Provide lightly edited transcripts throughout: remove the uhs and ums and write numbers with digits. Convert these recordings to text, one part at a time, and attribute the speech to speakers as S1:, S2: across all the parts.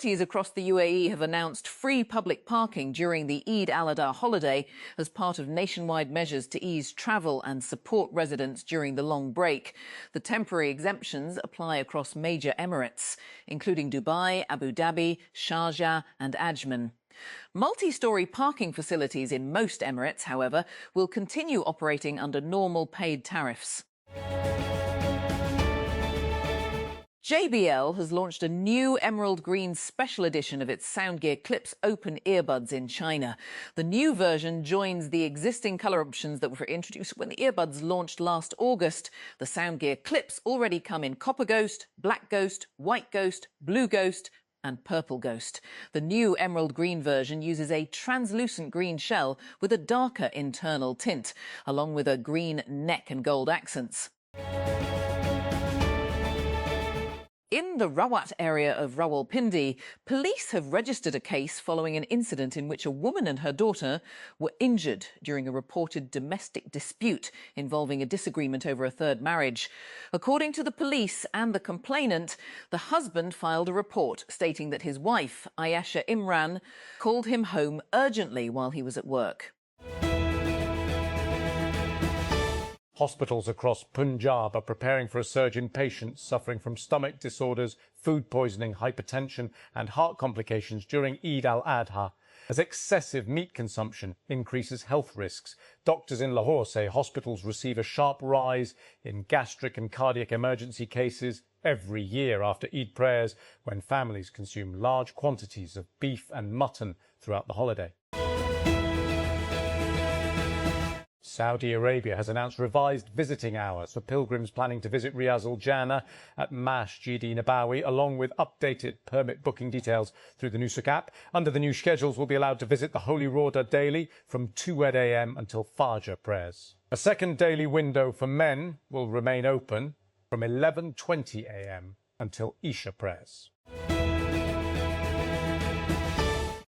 S1: Authorities across the UAE have announced free public parking during the Eid al-Adha holiday as part of nationwide measures to ease travel and support residents during the long break. The temporary exemptions apply across major emirates, including Dubai, Abu Dhabi, Sharjah and Ajman. Multi-storey parking facilities in most emirates, however, will continue operating under normal paid tariffs. JBL has launched a new emerald green special edition of its Soundgear Clips open earbuds in China. The new version joins the existing colour options that were introduced when the earbuds launched last August. The Soundgear Clips already come in Copper Ghost, Black Ghost, White Ghost, Blue Ghost and Purple Ghost. The new emerald green version uses a translucent green shell with a darker internal tint, along with a green neck and gold accents. In the Rawat area of Rawalpindi, police have registered a case following an incident in which a woman and her daughter were injured during a reported domestic dispute involving a disagreement over a third marriage. According to the police and the complainant, the husband filed a report stating that his wife, Ayesha Imran, called him home urgently while he was at work.
S2: Hospitals across Punjab are preparing for a surge in patients suffering from stomach disorders, food poisoning, hypertension and heart complications during Eid al-Adha, as excessive meat consumption increases health risks. Doctors in Lahore say hospitals receive a sharp rise in gastric and cardiac emergency cases every year after Eid prayers, when families consume large quantities of beef and mutton throughout the holiday. Saudi Arabia has announced revised visiting hours for pilgrims planning to visit Riyaz al-Jannah at Masjid-e Nabawi, along with updated permit booking details through the Nusuk app. Under the new schedules, will be allowed to visit the Holy Rota daily from 2 a.m. until Fajr prayers. A second daily window for men will remain open from 11:20 a.m. until Isha prayers.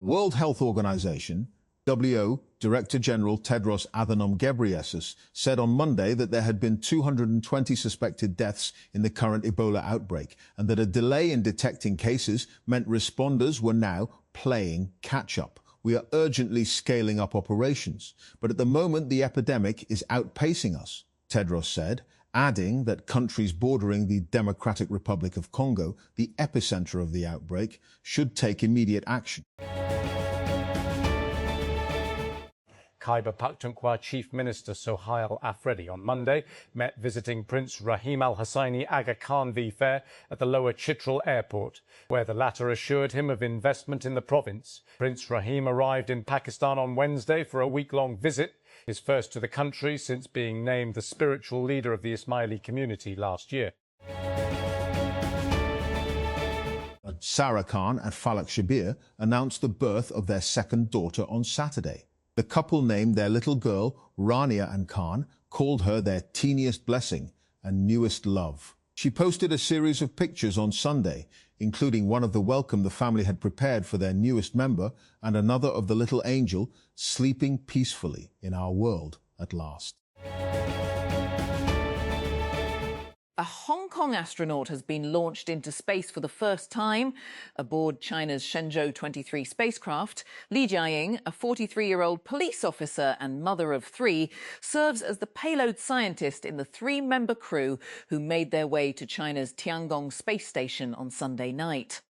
S3: World Health Organization WHO Director General Tedros Adhanom Ghebreyesus said on Monday that there had been 220 suspected deaths in the current Ebola outbreak, and that a delay in detecting cases meant responders were now playing catch-up. We are urgently scaling up operations, but at the moment the epidemic is outpacing us, Tedros said, adding that countries bordering the Democratic Republic of Congo, the epicenter of the outbreak, should take immediate action.
S2: Khyber Pakhtunkhwa Chief Minister Sohail Afridi on Monday met visiting Prince Rahim Al Husseini Aga Khan V Fair at the Lower Chitral Airport, where the latter assured him of investment in the province. Prince Rahim arrived in Pakistan on Wednesday for a week-long visit, his first to the country since being named the spiritual leader of the Ismaili community last year.
S3: Sarah Khan and Falak Shabir announced the birth of their second daughter on Saturday. The couple named their little girl, Rania and Khan, called her their teeniest blessing and newest love. She posted a series of pictures on Sunday, including one of the welcome the family had prepared for their newest member and another of the little angel sleeping peacefully in our world at last.
S1: A Hong Kong astronaut has been launched into space for the first time aboard China's Shenzhou 23 spacecraft. Li Jiaying, a 43-year-old police officer and mother of three, serves as the payload scientist in the three-member crew who made their way to China's Tiangong space station on Sunday night.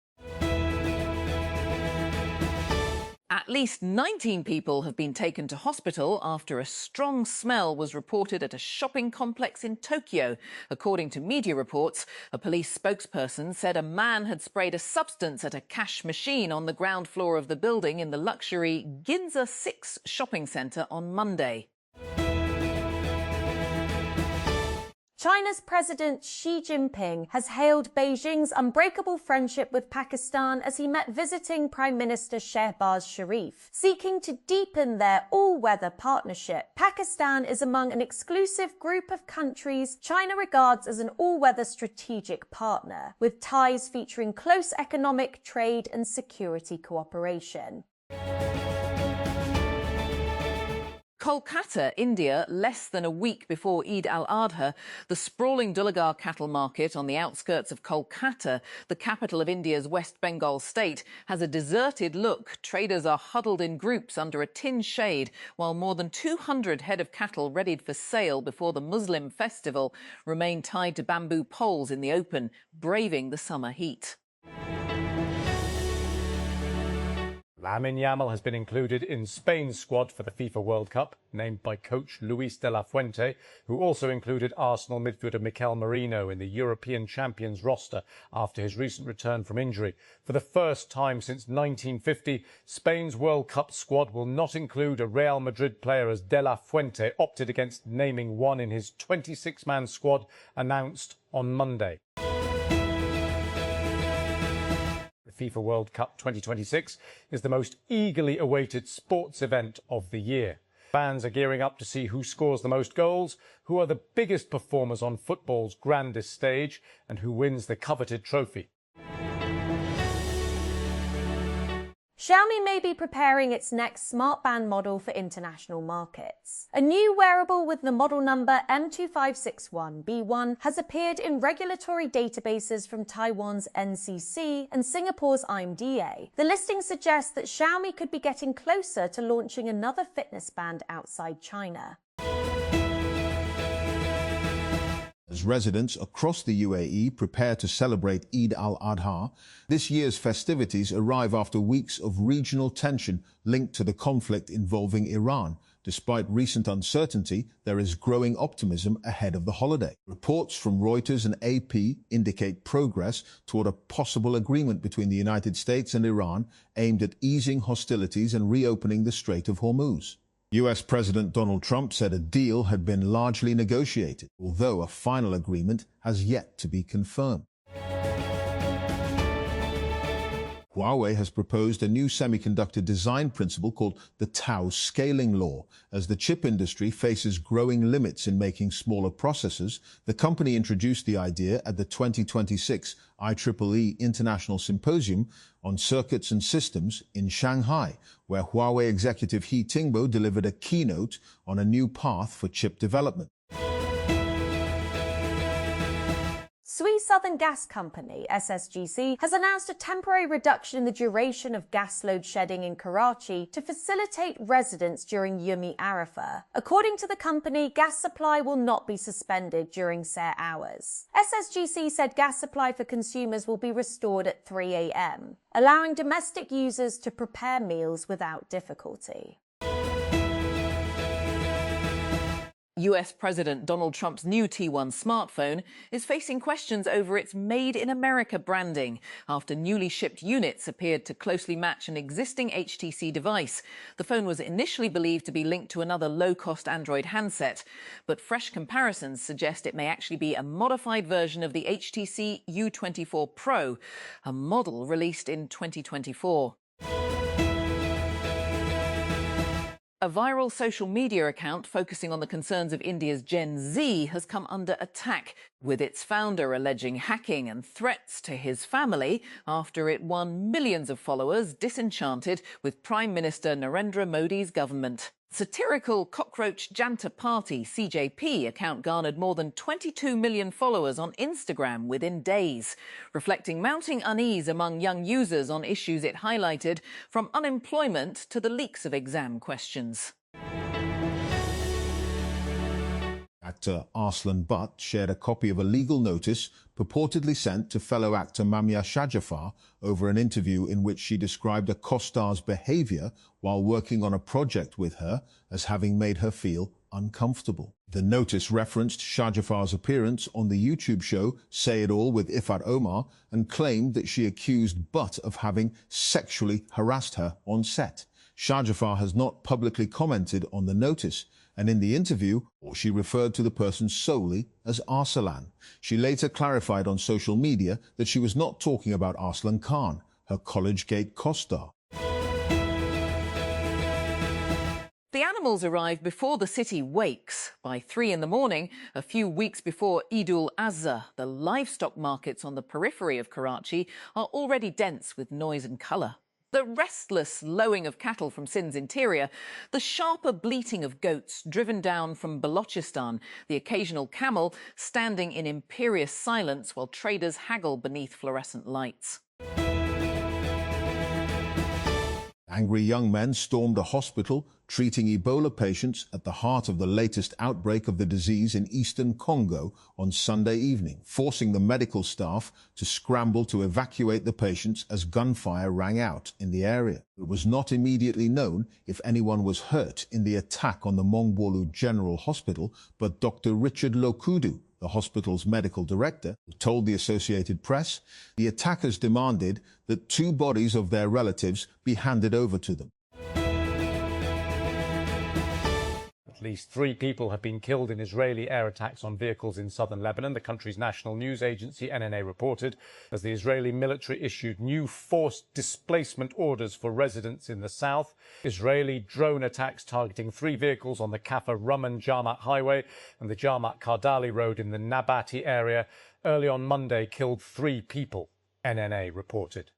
S1: At least 19 people have been taken to hospital after a strong smell was reported at a shopping complex in Tokyo. According to media reports, a police spokesperson said a man had sprayed a substance at a cash machine on the ground floor of the building in the luxury Ginza 6 shopping centre on Monday.
S4: China's President Xi Jinping has hailed Beijing's unbreakable friendship with Pakistan as he met visiting Prime Minister Shehbaz Sharif, seeking to deepen their all-weather partnership. Pakistan is among an exclusive group of countries China regards as an all-weather strategic partner, with ties featuring close economic, trade and security cooperation.
S1: Kolkata, India, less than a week before Eid al-Adha, the sprawling Dulagar cattle market on the outskirts of Kolkata, the capital of India's West Bengal state, has a deserted look. Traders are huddled in groups under a tin shade, while more than 200 head of cattle readied for sale before the Muslim festival remain tied to bamboo poles in the open, braving the summer heat.
S2: Lamine Yamal has been included in Spain's squad for the FIFA World Cup, named by coach Luis de la Fuente, who also included Arsenal midfielder Mikel Merino in the European champions roster after his recent return from injury. For the first time since 1950, Spain's World Cup squad will not include a Real Madrid player, as de la Fuente opted against naming one in his 26-man squad announced on Monday. The FIFA World Cup 2026 is the most eagerly awaited sports event of the year. Fans are gearing up to see who scores the most goals, who are the biggest performers on football's grandest stage, and who wins the coveted trophy.
S4: Xiaomi may be preparing its next smartband model for international markets. A new wearable with the model number M2561B1 has appeared in regulatory databases from Taiwan's NCC and Singapore's IMDA. The listing suggests that Xiaomi could be getting closer to launching another fitness band outside China.
S3: As residents across the UAE prepare to celebrate Eid al-Adha, this year's festivities arrive after weeks of regional tension linked to the conflict involving Iran. Despite recent uncertainty, there is growing optimism ahead of the holiday. Reports from Reuters and AP indicate progress toward a possible agreement between the United States and Iran aimed at easing hostilities and reopening the Strait of Hormuz. US President Donald Trump said a deal had been largely negotiated, although a final agreement has yet to be confirmed. Huawei has proposed a new semiconductor design principle called the Tau scaling law. As the chip industry faces growing limits in making smaller processors, the company introduced the idea at the 2026 IEEE International Symposium on Circuits and Systems in Shanghai, where Huawei executive He Tingbo delivered a keynote on a new path for chip development.
S4: Sui Southern Gas Company, SSGC, has announced a temporary reduction in the duration of gas load shedding in Karachi to facilitate residents during Yom Arafah. According to the company, gas supply will not be suspended during set hours. SSGC said gas supply for consumers will be restored at 3 a.m., allowing domestic users to prepare meals without difficulty.
S1: US President Donald Trump's new T1 smartphone is facing questions over its Made in America branding after newly shipped units appeared to closely match an existing HTC device. The phone was initially believed to be linked to another low-cost Android handset, but fresh comparisons suggest it may actually be a modified version of the HTC U24 Pro, a model released in 2024. A viral social media account focusing on the concerns of India's Gen Z has come under attack, with its founder alleging hacking and threats to his family after it won millions of followers disenchanted with Prime Minister Narendra Modi's government. Satirical Cockroach Janta Party (CJP) account garnered more than 22 million followers on Instagram within days, reflecting mounting unease among young users on issues it highlighted, from unemployment to the leaks of exam questions.
S3: Actor Arslan Butt shared a copy of a legal notice purportedly sent to fellow actor Mamia Shahjafar over an interview in which she described a co-star's behaviour while working on a project with her as having made her feel uncomfortable. The notice referenced Shahjafar's appearance on the YouTube show Say It All with Ifat Omar and claimed that she accused Butt of having sexually harassed her on set. Shahjafar has not publicly commented on the notice, and in the interview, she referred to the person solely as Arslan. She later clarified on social media that she was not talking about Arslan Khan, her Collegegate co-star.
S1: The animals arrive before the city wakes. By 3 in the morning, a few weeks before Eid al-Adha, the livestock markets on the periphery of Karachi are already dense with noise and colour. The restless lowing of cattle from Sindh's interior, the sharper bleating of goats driven down from Balochistan, the occasional camel standing in imperious silence while traders haggle beneath fluorescent lights.
S3: Angry young men stormed a hospital treating Ebola patients at the heart of the latest outbreak of the disease in eastern Congo on Sunday evening, forcing the medical staff to scramble to evacuate the patients as gunfire rang out in the area. It was not immediately known if anyone was hurt in the attack on the Mongbolu General Hospital, but Dr. Richard Lokudu, the hospital's medical director, told the Associated Press the attackers demanded that 2 bodies of their relatives be handed over to them.
S2: At least 3 people have been killed in Israeli air attacks on vehicles in southern Lebanon, the country's national news agency NNA reported, as the Israeli military issued new forced displacement orders for residents in the south. Israeli drone attacks targeting 3 vehicles on the Kaffa Rumman Jarmat highway and the Jarmat Kardali road in the Nabati area early on Monday killed 3 people, NNA reported.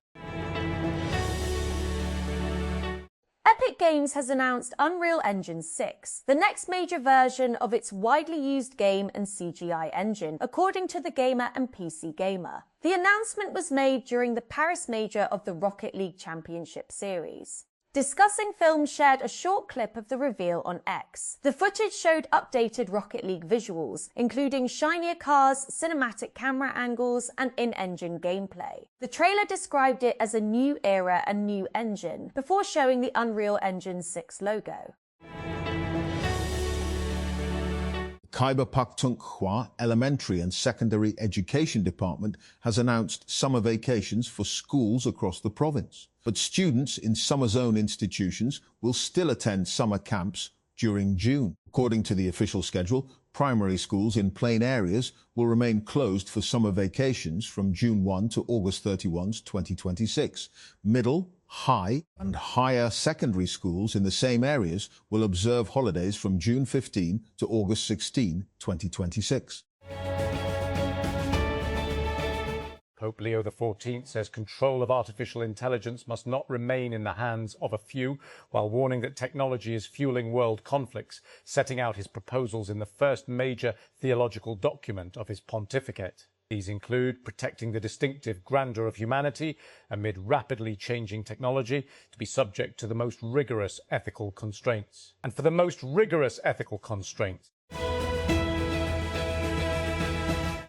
S4: Epic Games has announced Unreal Engine 6, the next major version of its widely used game and CGI engine, according to The Gamer and PC Gamer. The announcement was made during the Paris Major of the Rocket League Championship Series. Discussing Films shared a short clip of the reveal on X. The footage showed updated Rocket League visuals, including shinier cars, cinematic camera angles, and in-engine gameplay. The trailer described it as a new era and new engine, before showing the Unreal Engine 6 logo.
S3: Khyber Pakhtunkhwa Elementary and Secondary Education Department has announced summer vacations for schools across the province. But students in summer zone institutions will still attend summer camps during June. According to the official schedule, primary schools in plain areas will remain closed for summer vacations from June 1 to August 31, 2026. Middle, high and higher secondary schools in the same areas will observe holidays from June 15 to August 16, 2026.
S2: Pope Leo XIV says control of artificial intelligence must not remain in the hands of a few, while warning that technology is fueling world conflicts, setting out his proposals in the first major theological document of his pontificate. These include protecting the distinctive grandeur of humanity amid rapidly changing technology to be subject to the most rigorous ethical constraints. And for the most rigorous ethical constraints,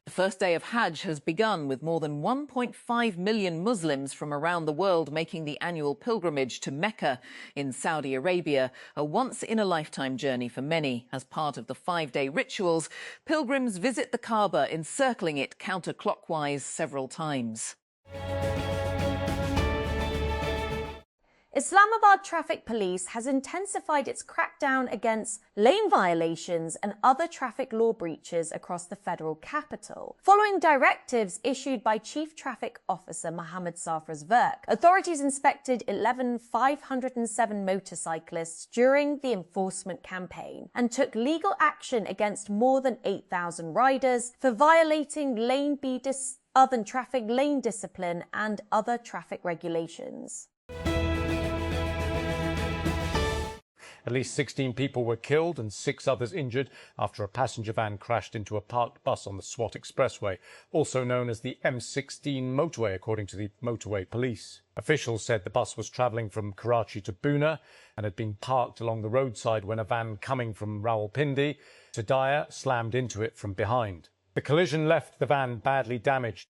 S1: The first day of Hajj has begun, with more than 1.5 million Muslims from around the world making the annual pilgrimage to Mecca in Saudi Arabia, a once-in-a-lifetime journey for many. As part of the 5-day rituals, pilgrims visit the Kaaba, encircling it counterclockwise several times.
S4: Islamabad Traffic Police has intensified its crackdown against lane violations and other traffic law breaches across the federal capital. Following directives issued by Chief Traffic Officer Mohammed Safraz Verk, authorities inspected 11,507 motorcyclists during the enforcement campaign and took legal action against more than 8,000 riders for violating Lane B other traffic lane discipline and other traffic regulations.
S2: At least 16 people were killed and 6 others injured after a passenger van crashed into a parked bus on the Swat Expressway, also known as the M16 motorway, according to the motorway police. Officials said the bus was travelling from Karachi to Pune and had been parked along the roadside when a van coming from Rawalpindi to Daya slammed into it from behind. The collision left the van badly damaged.